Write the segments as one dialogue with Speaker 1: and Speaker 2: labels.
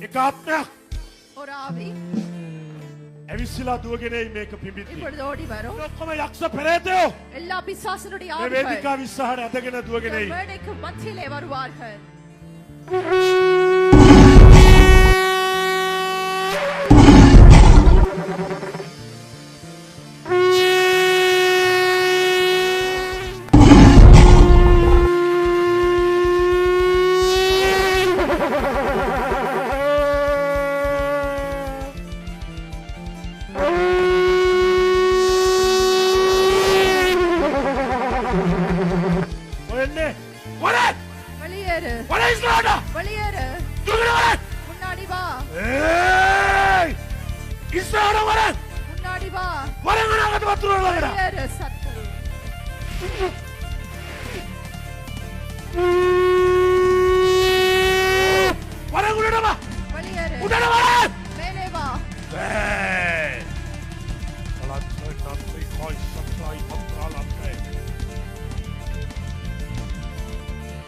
Speaker 1: එකාත්මයක්
Speaker 2: ஒரு ஆவி
Speaker 1: ඇවිස්සලා දුවගෙන මේක පිඹිද්දි
Speaker 2: இப்பொழுது ஓடி வரும்.
Speaker 1: ඔක්කොම යක්ෂ පෙරේතයෝ
Speaker 2: எல்லா பிசாசனுடைய
Speaker 1: මේ
Speaker 2: ஆவிகள்
Speaker 1: වේදිකාව ඉස්සරහට ඇදගෙන දුවගෙන
Speaker 2: இந்த
Speaker 1: එයි.
Speaker 2: மேடைக்கு மத்தியிலே வருவார்கள். வெளியேறு வெளியேறு முன்னாடி வா முன்னாடி வா வெளியேறு சத்து வெளியேறு மேலே வா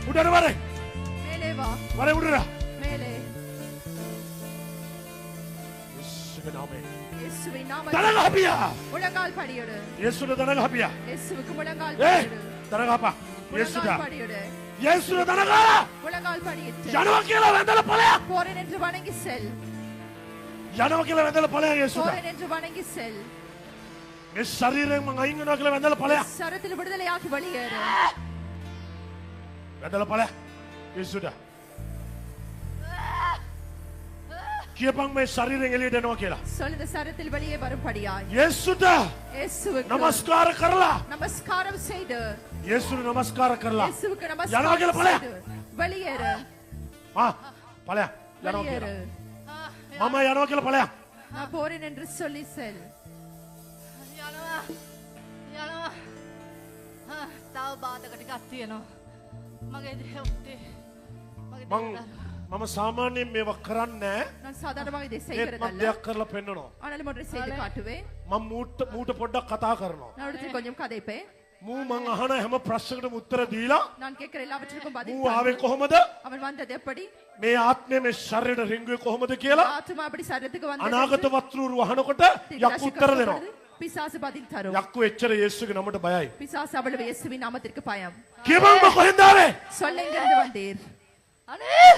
Speaker 1: உடனே வர
Speaker 2: மேலே வா
Speaker 1: வர விடுறா
Speaker 2: மேலே இயேசுவின் நாமத்தில்
Speaker 1: தனகாபியா
Speaker 2: முழங்கால் படியிடு
Speaker 1: இயேசுட தனகாபியா
Speaker 2: இயேசுவுக்கு முழங்கால்
Speaker 1: ஏய்
Speaker 2: படியிடு
Speaker 1: தனகாபா இயேசுடா
Speaker 2: முழங்கால் படியிடு
Speaker 1: இயேசுட தனகால
Speaker 2: முழங்கால் படியிட்டு
Speaker 1: යනවා කියලා වැඳලා ඵලයක්
Speaker 2: போறேன் என்று வணங்கி செல்
Speaker 1: යනවා කියලා වැඳලා ඵලයක් இயேசுடா
Speaker 2: போறேன் என்று வணங்கி செல்
Speaker 1: මේ ශරීරයෙන් මං අයින් වෙනවා කියලා වැඳලා ඵලයක්
Speaker 2: சரத்தில் விடுதலையாகி வெளியேறு
Speaker 1: වැඳලා ඵලයක් இயேசுடா කියපන් මේ ශරීරයෙන් එළියට එනවා කියලා
Speaker 2: சொல் இந்த சரத்தில் வெளியே வரும்படியாய்
Speaker 1: இயேசுடா
Speaker 2: இயேசுவுக்கு
Speaker 1: නමස්කාර කරලා
Speaker 2: நமஸ்காரம் செய்து
Speaker 1: இயேசுට නමස්කාර කරලා
Speaker 2: இயேசுவுக்கு
Speaker 1: යනවා
Speaker 2: நமஸ்காரம்
Speaker 1: කියලා ඵලයක්
Speaker 2: செய்து வெளியேறு
Speaker 1: ඵලයක් යනවා
Speaker 2: வெளியேறு
Speaker 1: කියලා මම යනවා කියලා ඵලයක්
Speaker 2: நான் போறேன் என்று சொல்லி செல்
Speaker 3: යනවා තව බාධක ටිකක් තියෙනවා මගේ දෙහුත්තේ මගේ
Speaker 1: මම සාමාන්‍යයෙන් මේවා කරන්නේ
Speaker 2: நான் சாதாரணமாக இதை
Speaker 1: ඒත් මම
Speaker 2: செய்கிறதல்ல
Speaker 1: දෙයක් කරලා පෙන්නනවා
Speaker 2: ஆனாலும் ஒன்றை செய்து காட்டுவேன்
Speaker 1: මම මූට පොඩ්ඩක් කතා කරනවා
Speaker 2: நான் அடுத்து கொஞ்சம் கதைப்பேன்
Speaker 1: මූ මං අහන හැම ප්‍රශ්නකටම උත්තර දීලා
Speaker 2: நான் கேட்கிற எல்லாவற்றுக்கும் பதில்
Speaker 1: මූ ආවේ කොහොමද
Speaker 2: அவன் வந்தது எப்படி
Speaker 1: මේ ආත්මය මේ ශරීරයට රිංගුවේ කොහොමද කියලා
Speaker 2: ஆத்மா அப்படி சரீரத்துக்கு
Speaker 1: අනාගත
Speaker 2: வந்தது
Speaker 1: වස්තුරු වහනකොට යක්කු උත්තර දෙනවා
Speaker 2: பிசாசு பதில் தரும்
Speaker 1: යක්කු එච්චර යේසුගේ නමට බයයි
Speaker 2: பிசாசு அவ்வளவு இயேசுவின் நாமத்திற்கு பயம்
Speaker 1: කියපන් මම කොහෙන්ද ආවේ
Speaker 2: சொல்ல எங்கிருந்து வந்தீர்
Speaker 3: අනේ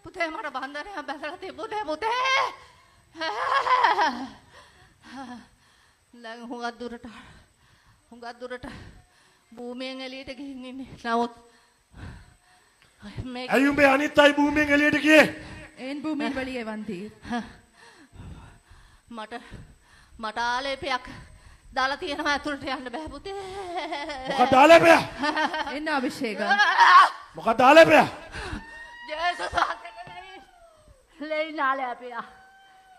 Speaker 3: පුතේ මට බන්ධනයක් බැසලා තිබුණේ පුතේ දැන් හුඟක් දුරට භූමියෙන් එළියට ගිහින් ඉන්නේ නමුත් මේක
Speaker 1: ඇයි උඹේ අනිත් අය භූමියෙන් එළියට ගියේ
Speaker 2: ஏன் பூமியின் வெளியே வந்தீர்
Speaker 3: මට ආලේපයක් දාලා තියෙනවා ඇතුළට යන්න බෑ පුතේ
Speaker 1: මොකක්ද ආලේපය
Speaker 2: என்ன அபிஷேகம்
Speaker 1: මොකක්ද ආලේපය
Speaker 3: ජේසුස් ලෙයින් ආලේපය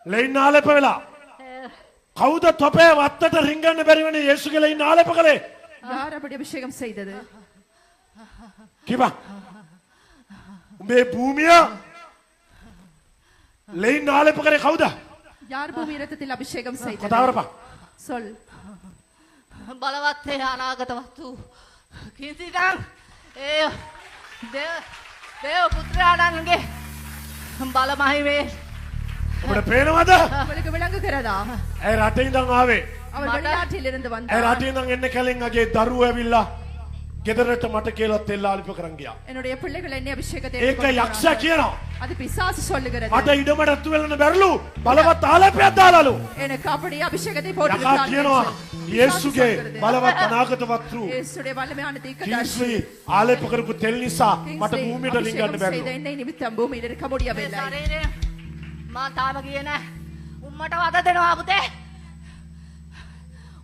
Speaker 1: ලෙයින් ආලේප වෙලා කවුද තොපේ වත්තට රිංගන්න බැරි වෙන්නේ යේසුගේ ලෙයින් ආලේප කළේ
Speaker 2: யார் அப்படி அபிஷேகம் செய்தது
Speaker 1: කියපන් උඹේ භූමිය ලෙයින් ආලේප කරේ කවුද
Speaker 2: யார் பூமி இரத்தத்தில் அபிஷேகம்
Speaker 1: කතා
Speaker 2: செய்தது
Speaker 1: කරපන්
Speaker 2: சொல்
Speaker 3: බලවත් අනාගත වස්තු කිසිදම් ඒ දේව පුත්‍රයාණන්ගේ බල මහිමේ
Speaker 1: උඹට පේනවද
Speaker 2: உங்களுக்கு விளங்குகிறதா
Speaker 1: ඇයි රටේ ඉඳන් ආවේ
Speaker 2: அவர் வெளிநாட்டில் இருந்து
Speaker 1: ඇයි
Speaker 2: வந்தார்
Speaker 1: රටේ ඉඳන් එන්න කලින් අගේ දරුවෝ ඇවිල්ලා ගෙදරට මට කියලා තෙල් ආලිප කරන් ගියා
Speaker 2: என்னுடைய பிள்ளைகள் என்ன அபிஷேகத்தை
Speaker 1: ඒක යක්ෂයා කියනවා
Speaker 2: அது பிசாசு சொல்லுகிறது
Speaker 1: මට ඉඩමටත්තු වෙලන බැරලු බලවත් ආලේපයක් දාලාලු
Speaker 2: எனக்கு அப்படி அபிஷேகத்தை போட்டு
Speaker 1: යකා කියනවා යේසුගේ බලවත් අනාගත වස්තු
Speaker 2: இயேசுடைய வல்லமையான தீர்க்கதரிசி
Speaker 1: කිංස්ලි ආලේප කරපු තෙල් නිසා මට භූමියට රිංගන්න
Speaker 2: அபிஷேகம்
Speaker 1: බැරිලු
Speaker 2: செய்த என்னை நிமித்தம் பூமியில் இருக்க முடியவில்லை
Speaker 3: ශරීරය මා තාම ගියේ නෑ උම්මට වද දෙනවා පුතේ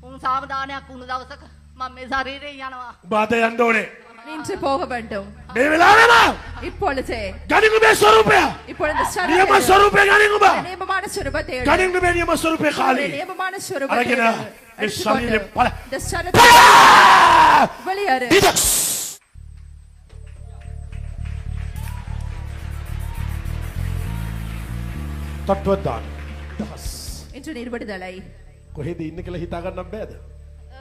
Speaker 3: උන් සාවධානයක් වුණු දවසක මම මේ ශරීරයෙන් යනවා
Speaker 1: උඹ අද යන්න ඕනේ
Speaker 2: நின்று போக வேண்டும்
Speaker 1: මේ වෙලාවේ නම්
Speaker 2: இப்பொழுதே
Speaker 1: ගනිමු මේ ස්වරූපය
Speaker 2: இப்பொழுது
Speaker 1: නියම ස්වරූපය ගනිමු උඹ
Speaker 2: நியமமான சுரூபத்தை எடு.
Speaker 1: ගනිමු මේ නියම ස්වරූපය කාලේ
Speaker 2: நியமமான சுரூபத்தை
Speaker 1: අරගෙන
Speaker 2: எடு.
Speaker 1: මේ ශරීරේ
Speaker 2: எடுத்துக்கொண்டு
Speaker 1: පළ
Speaker 2: இந்த சரத்தை வெளியேறு
Speaker 1: Detox! තට්ටුවක් දාන්න. දහස්.
Speaker 2: இன்று நீர் விடுதலை
Speaker 1: කොහෙද ඉන්න කියලා හිතා ගන්නත් බෑද?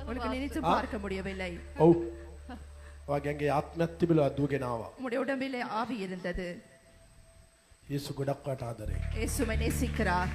Speaker 2: உனக்கு நினைத்து பார்க்க முடியவில்லை
Speaker 1: ඔව්. ඔයගන්ගේ ආත්මයක් තිබිලා දුවගෙන ආවා.
Speaker 2: உம்முடைய உடம்பிலே ஆவி இருந்தது.
Speaker 1: යේසු ගොඩක් වට ආදරේ.
Speaker 2: இயேசுவை நேசிக்கிறார்.